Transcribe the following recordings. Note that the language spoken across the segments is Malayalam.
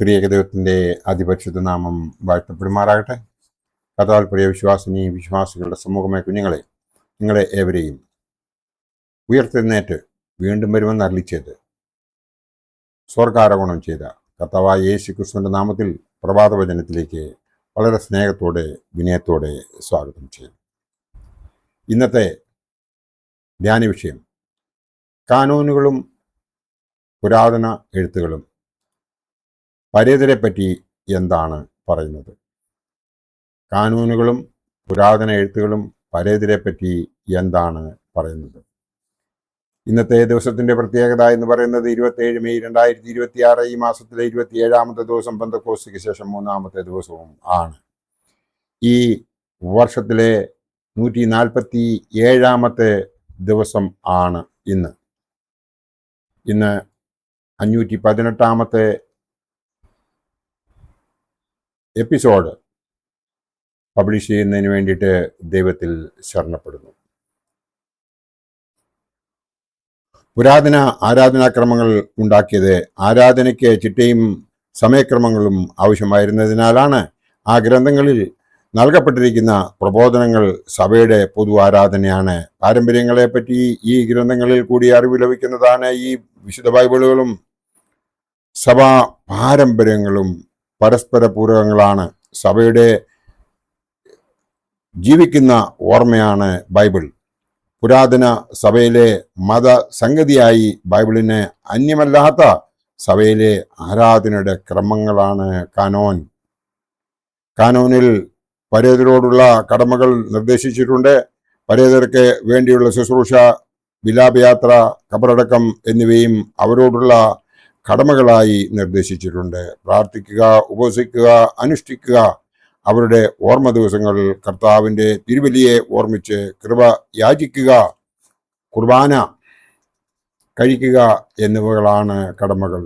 ത്രിയേക ദൈവത്തിൻ്റെ അതിപരിശുദ്ധ നാമം വാഴ്ത്തപ്പെടുമാറാകട്ടെ. കർത്താവിൽ പ്രിയ വിശ്വാസികളുടെ സമൂഹമായ കുഞ്ഞുങ്ങളെ, നിങ്ങളെ ഏവരെയും ഉയർത്തെഴുന്നേറ്റ് വീണ്ടും വരുമെന്ന് അരുളിച്ചത് സ്വർഗാരോഹണം ചെയ്ത കർത്താവായ യേശു ക്രിസ്തുവിൻ്റെ നാമത്തിൽ പ്രഭാതവചനത്തിലേക്ക് വളരെ സ്നേഹത്തോടെ വിനയത്തോടെ സ്വാഗതം ചെയ്യും. ഇന്നത്തെ ധ്യാന വിഷയം കാനൂനുകളും പുരാതന എഴുത്തുകളും പരേതരെ പറ്റി എന്താണ് പറയുന്നത്? കാനൂനുകളും പുരാതന എഴുത്തുകളും പരേതരെ പറ്റി എന്താണ് പറയുന്നത്? ഇന്നത്തെ ദിവസത്തിന്റെ പ്രത്യേകത എന്ന് പറയുന്നത് 27 മെയ് 2026, ഈ മാസത്തിലെ 27ാമത്തെ ദിവസം, പെന്തക്കോസ്തിക്ക് ശേഷം 3ാമത്തെ ദിവസവും ആണ്. ഈ വർഷത്തിലെ 147ാമത്തെ ദിവസം ആണ് ഇന്ന് 518ാമത്തെ എപ്പിസോഡ് പബ്ലിഷ് ചെയ്യുന്നതിന് വേണ്ടിയിട്ട് ദൈവത്തിൽ ശരണപ്പെടുന്നു. പുരാതന ആരാധനാക്രമങ്ങൾ ഉണ്ടാക്കിയത് ആരാധനയ്ക്ക് ചിട്ടയും സമയക്രമങ്ങളും ആവശ്യമായിരുന്നതിനാലാണ്. ആ ഗ്രന്ഥങ്ങളിൽ നൽകപ്പെട്ടിരിക്കുന്ന പ്രബോധനങ്ങൾ സഭയുടെ പൊതു ആരാധനയാണ്. പാരമ്പര്യങ്ങളെപ്പറ്റി ഈ ഗ്രന്ഥങ്ങളിൽ കൂടി അറിവ് ലഭിക്കുന്നതാണ്. ഈ വിശുദ്ധ ബൈബിളുകളും സഭാ പാരമ്പര്യങ്ങളും പരസ്പര പൂരകങ്ങളാണ്. സഭയുടെ ജീവിക്കുന്ന ഓർമ്മയാണ് ബൈബിൾ. പുരാതന സഭയിലെ മതസംഗതിയായി ബൈബിളിന് അന്യമല്ലാത്ത സഭയിലെ ആരാധനയുടെ ക്രമങ്ങളാണ് കാനോൻ. കാനോനിൽ പരേതരോടുള്ള കടമകൾ നിർദ്ദേശിച്ചിട്ടുണ്ട്. പരേതർക്ക് വേണ്ടിയുള്ള ശുശ്രൂഷ, വിലാപയാത്ര, കബറടക്കം എന്നിവയും അവരോടുള്ള കടമകളായി നിർദ്ദേശിച്ചിട്ടുണ്ട്. പ്രാർത്ഥിക്കുക, ഉപവസിക്കുക, അനുഷ്ഠിക്കുക, അവരുടെ ഓർമ്മ ദിവസങ്ങൾ കർത്താവിൻ്റെ തിരുബലിയെ ഓർമ്മിച്ച് കൃപ യാചിക്കുക, കുർബാന കഴിക്കുക എന്നിവകളാണ് കടമകൾ.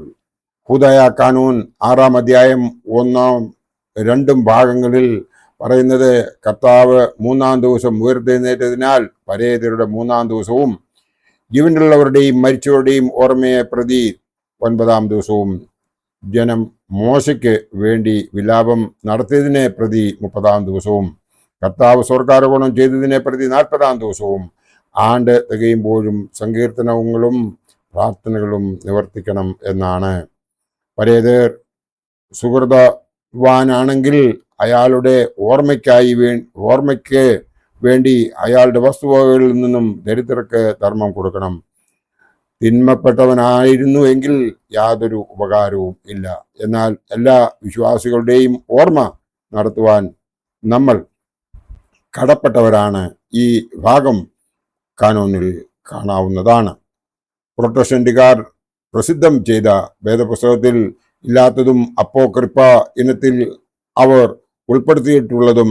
ഹൂദായ കാനൂൻ 6-ാം അധ്യായം 1-2 ഭാഗങ്ങളിൽ പറയുന്നത് കർത്താവ് 3-ാം ദിവസം ഉയർത്തെഴുന്നേറ്റതിനാൽ പരേതരുടെ 3-ാം ദിവസവും ജീവനുള്ളവരുടെയും മരിച്ചവരുടെയും ഓർമ്മയെ പ്രതി 9-ാം ദിവസവും ജനം മോശയ്ക്ക് വേണ്ടി വിലാപം നടത്തിയതിനെ പ്രതി 30-ാം ദിവസവും കർത്താവ് സ്വർഗാരോഹണം ചെയ്തതിനെ പ്രതി 40-ാം ദിവസവും ആണ്ട് തികയുമ്പോഴും സങ്കീർത്തനങ്ങളും പ്രാർത്ഥനകളും നിവർത്തിക്കണം എന്നാണ്. പരേതർ സുഹൃതവാനാണെങ്കിൽ അയാളുടെ ഓർമ്മയ്ക്ക് വേണ്ടി അയാളുടെ വസ്തുവകകളിൽ നിന്നും ദരിദ്രർക്ക് ധർമ്മം കൊടുക്കണം. തിന്മപ്പെട്ടവനായിരുന്നു എങ്കിൽ യാതൊരു ഉപകാരവും ഇല്ല. എന്നാൽ എല്ലാ വിശ്വാസികളുടെയും ഓർമ്മ നടത്തുവാൻ നമ്മൾ കടപ്പെട്ടവരാണ്. ഈ ഭാഗം കാനോനിൽ കാണാവുന്നതാണ്. പ്രൊട്ടസ്റ്റന്റുകാർ പ്രസിദ്ധം ചെയ്ത വേദപുസ്തകത്തിൽ ഇല്ലാത്തതും അപ്പോക്രിഫ ഇനത്തിൽ അവർ ഉൾപ്പെടുത്തിയിട്ടുള്ളതും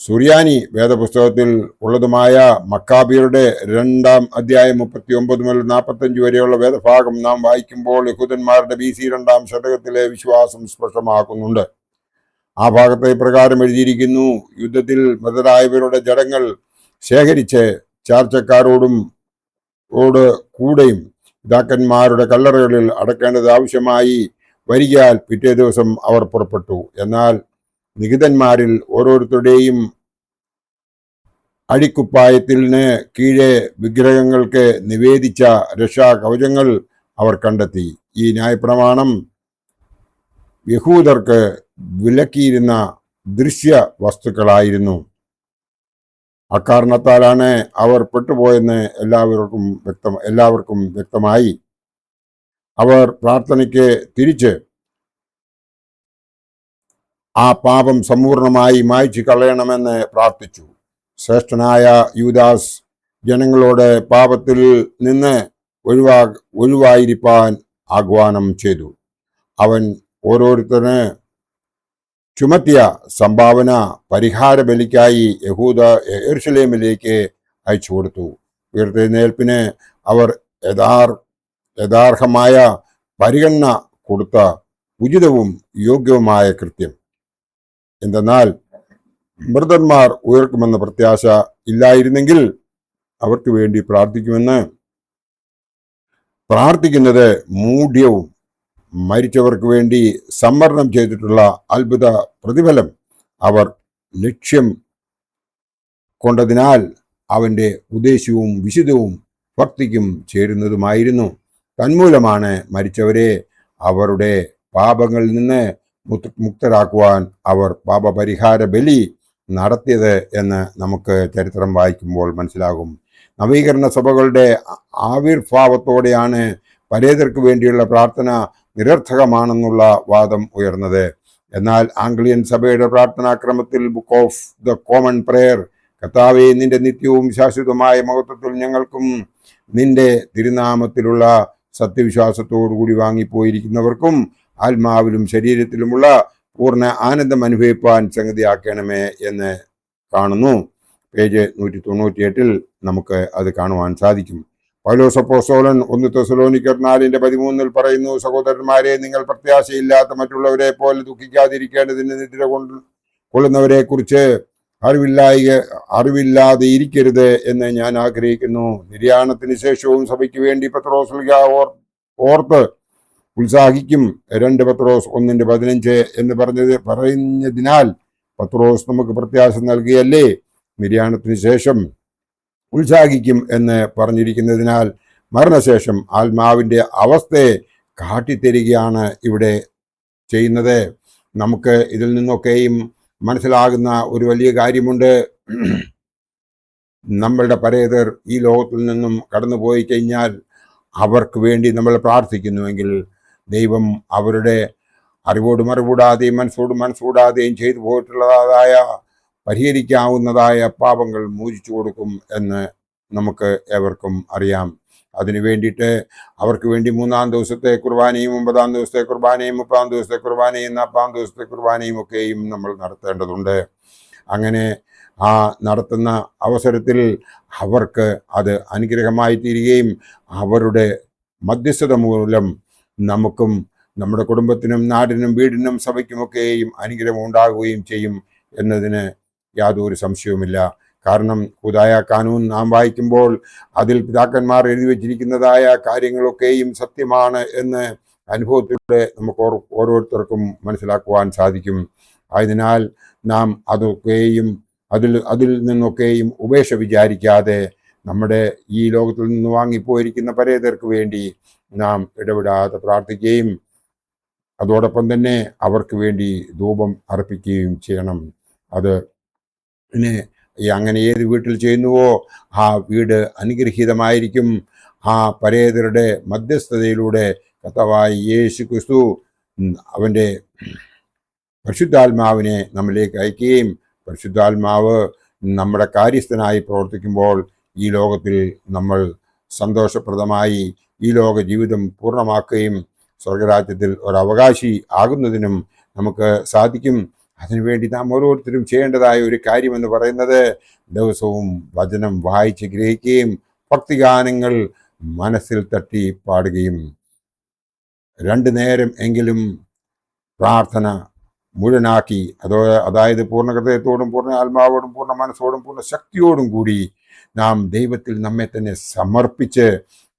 സുറിയാനി വേദപുസ്തകത്തിൽ ഉള്ളതുമായ മക്കാബിയരുടെ 2-ാം അധ്യായം 39 മുതൽ 45 വരെയുള്ള വേദഭാഗം നാം വായിക്കുമ്പോൾ യഹൂദന്മാരുടെ BC 2-ാം ശതകത്തിലെ വിശ്വാസം സ്പഷ്ടമാക്കുന്നുണ്ട്. ആ ഭാഗത്തെ പ്രകാരം എഴുതിയിരിക്കുന്നു: യുദ്ധത്തിൽ മൃതരായവരുടെ ജഡങ്ങൾ ശേഖരിച്ച് ചാർച്ചക്കാരോടും കൂടെയും പിതാക്കന്മാരുടെ കല്ലറകളിൽ അടക്കേണ്ടത് ആവശ്യമായി വരികയാൽ പിറ്റേ ദിവസം അവർ പുറപ്പെട്ടു. എന്നാൽ നിഹിതന്മാരിൽ ഓരോരുത്തരുടെയും അടിക്കുപ്പായത്തിന് കീഴെ വിഗ്രഹങ്ങൾക്ക് നിവേദിച്ച രക്ഷാകവചങ്ങൾ അവർ കണ്ടെത്തി. ഈ ന്യായപ്രമാണം യഹൂദർക്ക് വിലക്കിയിരുന്ന ദൃശ്യ വസ്തുക്കളായിരുന്നു. അക്കാരണത്താലാണ് അവർ പെട്ടുപോയെന്ന് എല്ലാവർക്കും വ്യക്തമായി. അവർ പ്രാർത്ഥനയ്ക്ക് തിരിച്ച് ആ പാപം സമ്പൂർണമായി മായ്ച്ചു കളയണമെന്ന് പ്രാർത്ഥിച്ചു. ശ്രേഷ്ഠനായ യൂദാസ് ജനങ്ങളോട് പാപത്തിൽ നിന്ന് ഒഴിവായിരിക്കാൻ ആഹ്വാനം ചെയ്തു. അവൻ ഓരോരുത്തന് ചുമത്തിയ സംഭാവന പരിഹാര ബലിക്കായി യെരൂശലേമിലേക്ക് അയച്ചു കൊടുത്തു. ഉയർത്തെഴുന്നേൽപ്പിന് അവർ യഥാർഹമായ പരിഗണന കൊടുത്ത ഉചിതവും യോഗ്യവുമായ കൃത്യം. എന്തെന്നാൽ മൃതന്മാർ ഉയർക്കുമെന്ന പ്രത്യാശ ഇല്ലായിരുന്നെങ്കിൽ അവർക്ക് വേണ്ടി പ്രാർത്ഥിക്കുന്നത് മൂഢ്യവും മരിച്ചവർക്ക് വേണ്ടി സംവരണം ചെയ്തിട്ടുള്ള അത്ഭുത പ്രതിഫലം അവർ ലക്ഷ്യം കൊണ്ടതിനാൽ അവൻ്റെ ഉദ്ദേശ്യവും വിശുദ്ധവും ഭക്തിക്കും ചേരുന്നതുമായിരുന്നു. തന്മൂലമാണ് മരിച്ചവരെ അവരുടെ പാപങ്ങളിൽ നിന്ന് മുക്തരാക്കുവാൻ അവർ പാപപരിഹാര ബലി നടത്തിയത് എന്ന് നമുക്ക് ചരിത്രം വായിക്കുമ്പോൾ മനസ്സിലാകും. നവീകരണ സഭകളുടെ ആവിർഭാവത്തോടെയാണ് പരേതർക്ക് വേണ്ടിയുള്ള പ്രാർത്ഥന നിരർത്ഥകമാണെന്നുള്ള വാദം ഉയർന്നത്. എന്നാൽ ആംഗ്ലിയൻ സഭയുടെ പ്രാർത്ഥനാക്രമത്തിൽ book of the common prayer, കർത്താവേ നിന്റെ നിത്യവും ശാശ്വതമായ മഹത്വത്തിൽ ഞങ്ങൾക്കും നിന്റെ തിരുനാമത്തിലുള്ള സത്യവിശ്വാസത്തോടുകൂടി വാങ്ങിപ്പോയിരിക്കുന്നവർക്കും ആത്മാവിലും ശരീരത്തിലുമുള്ള പൂർണ്ണ ആനന്ദം അനുഭവിപ്പാൻ സംഗതിയാക്കണമേ എന്ന് കാണുന്നു. പേജ് 198 നമുക്ക് അത് കാണുവാൻ സാധിക്കും. പൗലോസ് അപ്പോസ്തലൻ 1 തെസ്സലോനിക്കർ 4:13 പറയുന്നു, സഹോദരന്മാരെ, നിങ്ങൾ പ്രത്യാശയില്ലാത്ത മറ്റുള്ളവരെ പോലെ ദുഃഖിക്കാതിരിക്കേണ്ടതിന് നിദ്ര കൊള്ളുന്നവരെ കുറിച്ച് അറിവില്ലാതെ ഇരിക്കരുത് എന്ന് ഞാൻ ആഗ്രഹിക്കുന്നു. നിര്യാണത്തിന് ശേഷവും സഭയ്ക്ക് വേണ്ടി പത്രോസ് ഓർത്ത് ഉത്സാഹിക്കും. 2 പത്രോസ് 1:15 എന്ന് പറഞ്ഞതിനാൽ പത്രോസ് നമുക്ക് പ്രത്യാശ നൽകിയല്ലേ. നിര്യാണത്തിന് ശേഷം ഉത്സാഹിക്കും എന്ന് പറഞ്ഞിരിക്കുന്നതിനാൽ മരണശേഷം ആത്മാവിൻ്റെ അവസ്ഥയെ കാട്ടിത്തരികയാണ് ഇവിടെ ചെയ്യുന്നത്. നമുക്ക് ഇതിൽ നിന്നൊക്കെയും മനസ്സിലാകുന്ന ഒരു വലിയ കാര്യമുണ്ട്. നമ്മളുടെ പരേതർ ഈ ലോകത്തിൽ നിന്നും കടന്നുപോയി കഴിഞ്ഞാൽ അവർക്ക് വേണ്ടി നമ്മൾ പ്രാർത്ഥിക്കുന്നുവെങ്കിൽ ദൈവം അവരുടെ അറിവോടും അറിവൂടാതെയും മനസ്സോടും ചെയ്തു പോയിട്ടുള്ളതായ പരിഹരിക്കാവുന്നതായ പാപങ്ങൾ മോചിച്ചു കൊടുക്കും എന്ന് നമുക്ക് ഏവർക്കും അറിയാം. അതിനു വേണ്ടിയിട്ട് അവർക്ക് വേണ്ടി 3-ാം ദിവസത്തെ കുർബാനയും 9-ാം ദിവസത്തെ കുർബാനയും 30-ാം ദിവസത്തെ കുർബാനയും 40-ാം ദിവസത്തെ കുർബാനയും ഒക്കെയും നമ്മൾ നടത്തേണ്ടതുണ്ട്. അങ്ങനെ ആ നടത്തുന്ന അവസരത്തിൽ അവർക്ക് അത് അനുഗ്രഹമായി തീരുകയും അവരുടെ മധ്യസ്ഥത മൂലം നമുക്കും നമ്മുടെ കുടുംബത്തിനും നാടിനും വീടിനും സഭയ്ക്കുമൊക്കെയും അനുഗ്രഹം ഉണ്ടാകുകയും ചെയ്യും എന്നതിന് യാതൊരു സംശയവുമില്ല. കാരണം ഹുദായ കാനൂൻ നാം വായിക്കുമ്പോൾ അതിൽ പിതാക്കന്മാർ എഴുതി വച്ചിരിക്കുന്നതായ കാര്യങ്ങളൊക്കെയും സത്യമാണ് എന്ന് അനുഭവത്തിലൂടെ നമുക്ക് ഓരോരുത്തർക്കും മനസ്സിലാക്കുവാൻ സാധിക്കും. ആയതിനാൽ നാം അതൊക്കെയും അതിൽ നിന്നൊക്കെയും ഉപേക്ഷ വിചാരിക്കാതെ നമ്മുടെ ഈ ലോകത്തിൽ നിന്ന് വാങ്ങിപ്പോയിരിക്കുന്ന പരേതർക്ക് വേണ്ടി നാം ഇടപെടാതെ പ്രാർത്ഥിക്കുകയും അതോടൊപ്പം തന്നെ അവർക്ക് വേണ്ടി ധൂപം അർപ്പിക്കുകയും ചെയ്യണം. അത് പിന്നെ അങ്ങനെ ഏത് വീട്ടിൽ ചെയ്യുന്നുവോ ആ വീട് അനുഗ്രഹീതമായിരിക്കും. ആ പരേതരുടെ മധ്യസ്ഥതയിലൂടെ കർത്താവായ യേശു ക്രിസ്തു അവൻ്റെ പരിശുദ്ധാത്മാവിനെ നമ്മിലേക്ക് അയക്കുകയും പരിശുദ്ധാത്മാവ് നമ്മുടെ കാര്യസ്ഥനായി പ്രവർത്തിക്കുമ്പോൾ ഈ ലോകത്തിൽ നമ്മൾ സന്തോഷപ്രദമായി ഈ ലോക ജീവിതം പൂർണ്ണമാക്കുകയും സ്വർഗരാജ്യത്തിൽ ഒരവകാശി ആകുന്നതിനും നമുക്ക് സാധിക്കും. അതിനുവേണ്ടി നാം ഓരോരുത്തരും ചെയ്യേണ്ടതായ ഒരു കാര്യമെന്ന് പറയുന്നത് ദിവസവും വചനം വായിച്ച് ഗ്രഹിക്കുകയും ഭക്തിഗാനങ്ങൾ മനസ്സിൽ തട്ടി പാടുകയും 2 നേരം എങ്കിലും പ്രാർത്ഥന മുഴുവനാക്കി അതായത് പൂർണ്ണ ഹൃദയത്തോടും പൂർണ്ണ ആത്മാവോടും പൂർണ്ണ മനസ്സോടും പൂർണ്ണ ശക്തിയോടും കൂടി നാം ദൈവത്തിൽ നമ്മെ തന്നെ സമർപ്പിച്ച്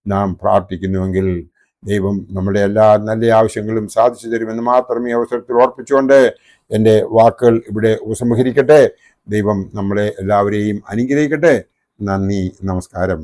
നാം പ്രാർത്ഥിക്കുന്നുവെങ്കിൽ ദൈവം നമ്മുടെ എല്ലാ നല്ല ആവശ്യങ്ങളും സാധിച്ചു തരുമെന്ന് മാത്രം ഈ അവസരത്തിൽ ഓർപ്പിച്ചുകൊണ്ട് എൻ്റെ വാക്കുകൾ ഇവിടെ ഉപസംഹരിക്കട്ടെ. ദൈവം നമ്മളെ എല്ലാവരെയും അനുഗ്രഹിക്കട്ടെ. നന്ദി, നമസ്കാരം.